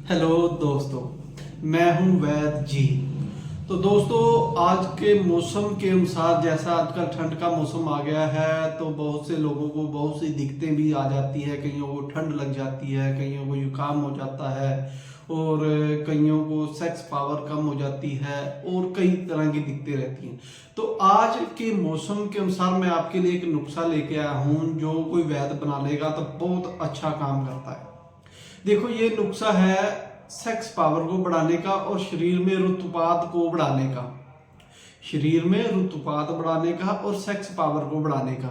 Hello दोस्तों, मैं हूं वैद जी। तो दोस्तों, आज के मौसम के अनुसार जैसा आजकल ठंड का मौसम आ गया है तो बहुत से लोगों को बहुत सी दिक्कतें भी आ जाती है। कईयों को ठंड लग जाती है, कईयों को जुकाम हो जाता है और कईयों को सेक्स पावर कम हो जाती है और कई तरह की दिक्कतें रहती हैं। तो आज के मौसम के अनुसार मैं आपके लिए एक नुस्खा लेके आया हूँ जो कोई वैद्य बना लेगा तो बहुत अच्छा काम करता है। देखो, ये नुस्खा है सेक्स पावर को बढ़ाने का और शरीर में रुतुपात को बढ़ाने का। शरीर में रुतुपात बढ़ाने का और सेक्स पावर को बढ़ाने का।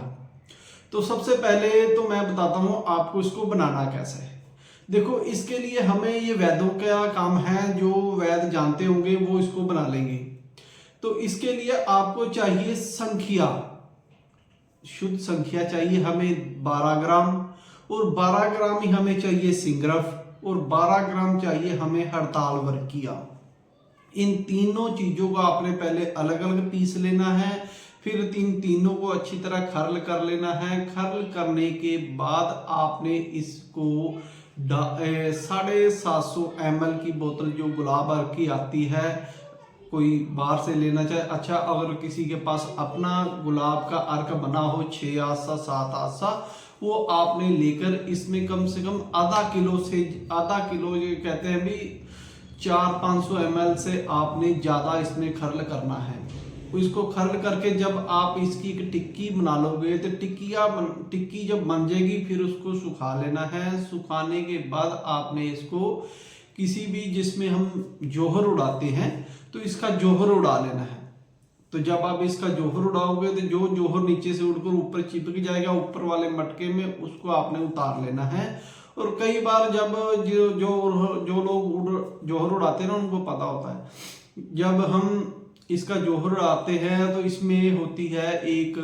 तो सबसे पहले तो मैं बताता हूं आपको इसको बनाना कैसे है। देखो, इसके लिए हमें ये वैद्यों का काम है, जो वैद्य जानते होंगे वो इसको बना लेंगे। तो इसके लिए आपको चाहिए संखिया, शुद्ध संख्या चाहिए हमें 12 ग्राम, और 12 ग्राम ही हमें चाहिए सिंगरफ, और 12 ग्राम चाहिए हमें हड़ताल वर्किया। इन तीनों चीजों को आपने पहले अलग अलग पीस लेना है, फिर तीनों को अच्छी तरह खर्ल कर लेना है। खर्ल करने के बाद आपने इसको 750 ml की बोतल जो गुलाब अर्क की आती है, कोई बाहर से लेना चाहे अच्छा, अगर किसी के पास अपना गुलाब का अर्क बना हो 6 आसा 7 आसा, वो आपने लेकर इसमें कम से कम आधा किलो ये कहते हैं भी 400-500 ml से आपने ज़्यादा इसमें खर्ल करना है। इसको खर्ल करके जब आप इसकी एक टिक्की बना लोगे तो टिक्की जब बन जाएगी फिर उसको सुखा लेना है। सुखाने के बाद आपने इसको किसी भी, जिसमें हम जोहर उड़ाते हैं, तो इसका जोहर उड़ा लेना है। तो जब आप इसका जोहर उड़ाओगे तो जो जोहर नीचे से उड़कर ऊपर चिपक जाएगा ऊपर वाले मटके में, उसको आपने उतार लेना है। और कई बार जब जो लोग जोहर उड़ाते हैं ना, उनको पता होता है, जब हम इसका जोहर उड़ाते हैं तो इसमें होती है एक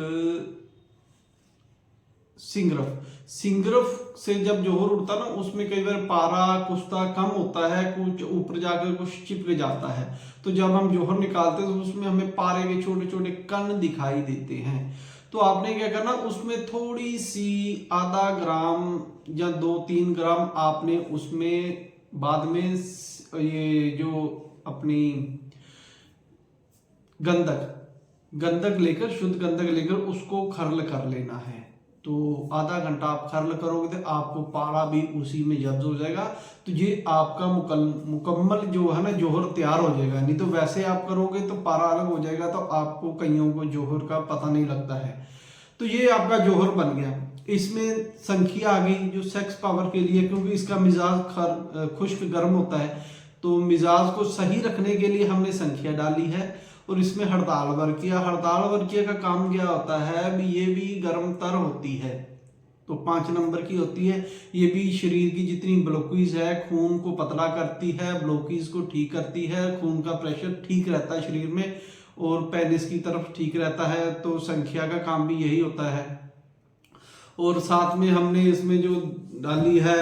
सिंगरफ से जब जोहर उड़ता ना, उसमें कई बार पारा कुश्ता कम होता है, कुछ ऊपर जाकर कुछ चिपक जाता है। तो जब हम जोहर निकालते हैं तो उसमें हमें पारे के छोटे छोटे कण दिखाई देते हैं। तो आपने क्या करना, उसमें थोड़ी सी आधा ग्राम या 2-3 ग्राम आपने उसमें बाद में ये जो अपनी गंधक लेकर, शुद्ध गंधक लेकर उसको खर्ल कर लेना है। तो आधा घंटा आप खर्ल करोगे तो आपको पारा भी उसी में जब्त हो जाएगा। तो ये आपका मुकम्मल जो है ना जोहर तैयार हो जाएगा। नहीं तो वैसे आप करोगे तो पारा अलग हो जाएगा, तो आपको कईयों को जोहर का पता नहीं लगता है। तो ये आपका जोहर बन गया। इसमें संख्या आ गई जो सेक्स पावर के लिए, क्योंकि इसका मिजाज खुश्क गर्म होता है, तो मिजाज को सही रखने के लिए हमने संख्या डाली है। और इसमें हड़ताल वर्किया का काम क्या होता है भी, ये भी गर्म तर होती है, तो 5 नंबर की होती है। ये भी शरीर की जितनी ब्लॉकेज है, खून को पतला करती है, ब्लॉकेज को ठीक करती है, खून का प्रेशर ठीक रहता है शरीर में, और पेनिस की तरफ ठीक रहता है। तो संख्या का काम भी यही होता है। और साथ में हमने इसमें जो डाली है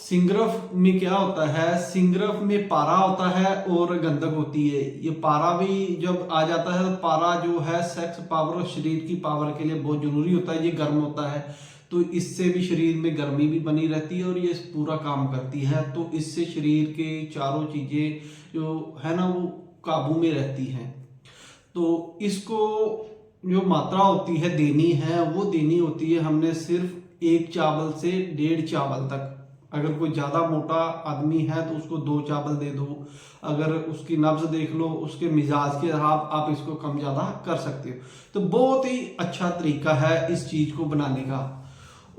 सिंगरफ में क्या होता है, सिंगरफ में पारा होता है और गंधक होती है। ये पारा भी जब आ जाता है तो पारा जो है सेक्स पावर और शरीर की पावर के लिए बहुत जरूरी होता है। ये गर्म होता है तो इससे भी शरीर में गर्मी भी बनी रहती है और ये पूरा काम करती है। तो इससे शरीर के चारों चीजें जो है ना वो काबू में रहती हैं। तो इसको जो मात्रा होती है देनी है, वो देनी होती है हमने सिर्फ 1 चावल से 1.5 चावल तक। अगर कोई ज्यादा मोटा आदमी है तो उसको 2 चावल दे दो। अगर उसकी नब्ज देख लो, उसके मिजाज के हिसाब आप इसको कम ज्यादा कर सकते हो। तो बहुत ही अच्छा तरीका है इस चीज को बनाने का।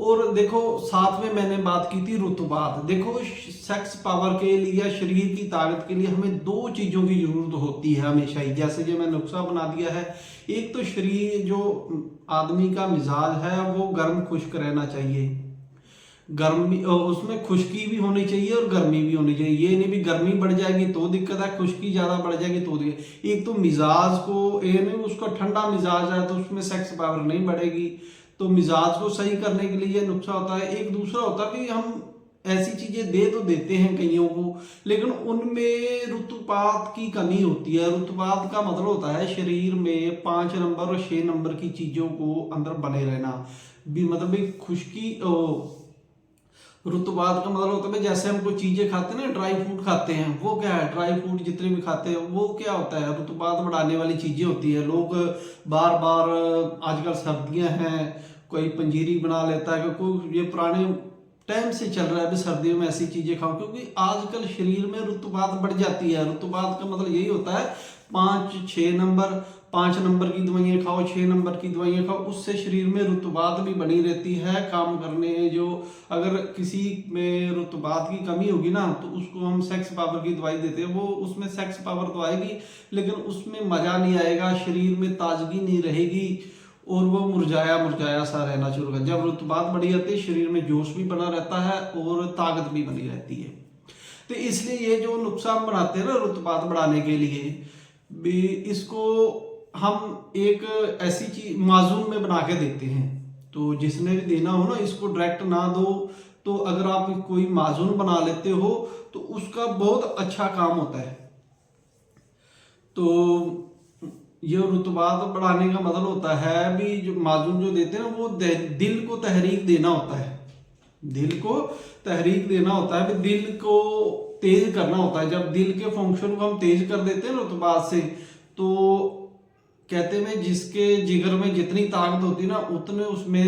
और देखो, साथ में मैंने बात की थी रुतुबात। देखो, सेक्स पावर के लिए, शरीर की ताकत के लिए हमें 2 चीजों की जरूरत होती है हमेशा ही। जैसे जो मैं नुस्खा बना दिया है, एक तो शरीर जो आदमी का मिजाज है वो गर्म खुश्क रहना चाहिए, गर्मी उसमें खुश्की भी होनी चाहिए और गर्मी भी होनी चाहिए। ये नहीं भी गर्मी बढ़ जाएगी तो दिक्कत है, खुश्की ज्यादा बढ़ जाएगी तो दिक्कत। एक तो मिजाज को, ये नहीं उसका ठंडा मिजाज है तो उसमें सेक्स पावर नहीं बढ़ेगी। तो मिजाज को सही करने के लिए ये नुस्खा होता है। एक दूसरा होता है कि हम ऐसी चीजें दे तो देते हैं कईयों को, लेकिन उनमें रुतुपात की कमी होती है। रुतुपात का मतलब होता है शरीर में 5 नंबर और 6 नंबर की चीजों को अंदर बने रहना। भी मतलब भी खुश्की रुतुबात का मतलब होता है जैसे हम कोई चीजें खाते हैं ना, ड्राई फ्रूट खाते हैं, वो क्या है, ड्राई फ्रूट जितने भी खाते हैं वो क्या होता है, रुतुबात बढ़ाने वाली चीजें होती है। लोग बार बार, आजकल सर्दियां हैं, कोई पंजीरी बना लेता है, कोई ये पुराने टाइम से चल रहा है भी सर्दियों में ऐसी चीजें खाओ, क्योंकि आजकल शरीर में रुतुबात बढ़ जाती है। रुतुबात का मतलब यही होता है 5 नंबर की दवाइयाँ खाओ, 6 नंबर की दवाइयाँ खाओ, उससे शरीर में रुतुबात भी बनी रहती है काम करने जो। अगर किसी में रुतुबात की कमी होगी ना तो उसको हम सेक्स पावर की दवाई देते हैं, वो उसमें सेक्स पावर तो आएगी लेकिन उसमें मजा नहीं आएगा, शरीर में ताजगी नहीं रहेगी और वो मुरझाया मुरझाया सा रहना शुरू कर। जब रुतुबात बढ़ी जाती है शरीर में जोश भी बना रहता है और ताकत भी बनी रहती है। तो इसलिए ये जो नुस्खा हम बनाते हैं ना रुतुबात बढ़ाने के लिए भी, इसको हम एक ऐसी चीज माजून में बना के देते हैं। तो जिसने भी देना हो ना, इसको डायरेक्ट ना दो, तो अगर आप कोई माजून बना लेते हो तो उसका बहुत अच्छा काम होता है। तो ये रुतबात बढ़ाने का मतलब होता है भी जो माजून जो देते हैं ना, वो दिल को तहरीक देना होता है, दिल को तहरीक देना होता है, दिल को तेज करना होता है। जब दिल के फंक्शन को हम तेज कर देते हैं रुतबात से, तो कहते हैं जिसके जिगर में जितनी ताकत होती है ना उतने उसमें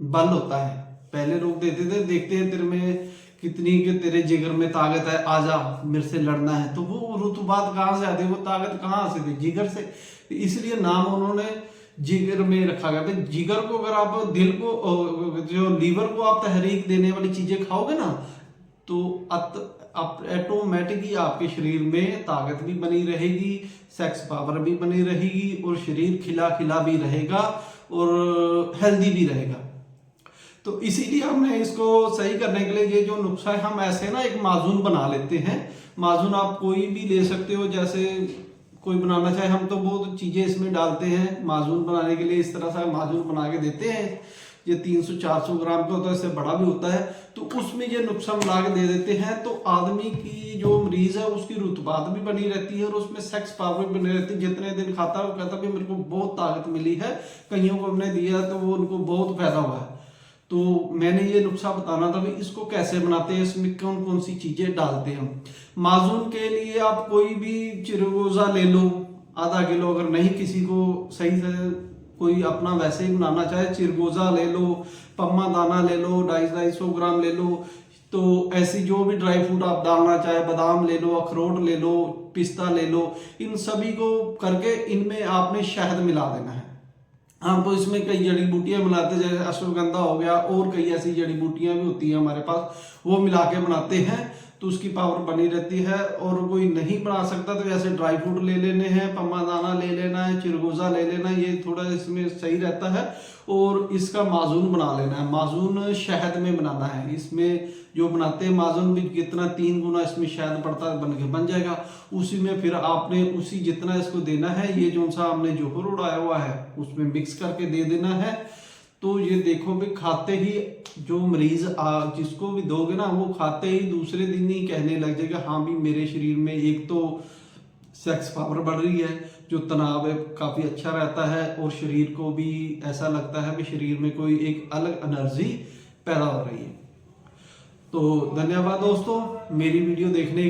बल होता है। पहले लोग देते थे, देखते हैं तेरे में कितनी कि तेरे जिगर में ताकत है, आजा मेरे से लड़ना है, तो वो रुतुबात कहाँ से आती है, वो ताकत कहाँ से थी, जिगर से। इसलिए नाम उन्होंने जिगर में रखा गया। तो जिगर को अगर आप दिल को जो लीवर को आप तहरीक देने वाली चीजें खाओगे ना, तो ऑटोमेटिक ही आपके शरीर में ताकत भी बनी रहेगी, सेक्स पावर भी बनी रहेगी और शरीर खिला खिला भी रहेगा और हेल्दी भी रहेगा। तो इसीलिए हमने इसको सही करने के लिए ये जो नुस्खा है, हम ऐसे ना एक माजून बना लेते हैं। माजून आप कोई भी ले सकते हो, जैसे कोई बनाना चाहे, हम तो बहुत चीजें इसमें डालते हैं माजून बनाने के लिए। इस तरह से माजून बना के देते हैं, ये 300-400 ग्राम का होता है, इससे बड़ा भी होता है। तो उसमें ये नुस्खा मिला के दे देते हैं, तो आदमी की जो मरीज है उसकी रुतबात भी बनी रहती है और उसमें सेक्स पावर भी बनी रहती है। जितने दिन खाता है वो कहता है मेरे को बहुत ताकत मिली है, कईयों को हमने दिया तो वो उनको बहुत फायदा हुआ है। तो मैंने ये नुस्खा बताना था भी इसको कैसे बनाते हैं, इसमें कौन कौन सी चीजें डालते हैं। माजून के लिए आप कोई भी चिरगोजा ले लो, आधा किलो, अगर नहीं किसी को सही से कोई अपना वैसे ही बनाना चाहे, चिरगोजा ले लो, पम्मा दाना ले लो, 250-250 ग्राम ले लो। तो ऐसी जो भी ड्राई फ्रूट आप डालना चाहे, बादाम ले लो, अखरोट ले लो, पिस्ता ले लो, इन सभी को करके इनमें आपने शहद मिला देना है। हम तो इसमें कई जड़ी बूटियां मिलाते हैं, जैसे अश्वगंधा हो गया और कई ऐसी जड़ी बूटियां भी होती हैं हमारे पास, वो मिला के बनाते हैं तो उसकी पावर बनी रहती है। और कोई नहीं बना सकता तो जैसे ड्राई फ्रूट ले लेने हैं, पम्मा दाना ले लेना है, चिरगोजा ले लेना है, ये थोड़ा इसमें सही रहता है। और इसका माजून बना लेना है, माजून शहद में बनाना है। इसमें जो बनाते हैं माजून भी कितना 3 गुना इसमें शहद पड़ता है, बन के बन जाएगा। उसी में फिर आपने उसी जितना इसको देना है, ये जो सा हमने जोहर उड़ाया हुआ है उसमें मिक्स करके दे देना है। तो ये देखो भी खाते ही जो मरीज जिसको भी दोगे ना, वो खाते ही दूसरे दिन ही कहने लग जाएगा हाँ भी मेरे शरीर में एक तो सेक्स पावर बढ़ रही है, जो तनाव है काफ़ी अच्छा रहता है और शरीर को भी ऐसा लगता है कि शरीर में कोई एक अलग एनर्जी पैदा हो रही है। तो धन्यवाद दोस्तों मेरी वीडियो देखने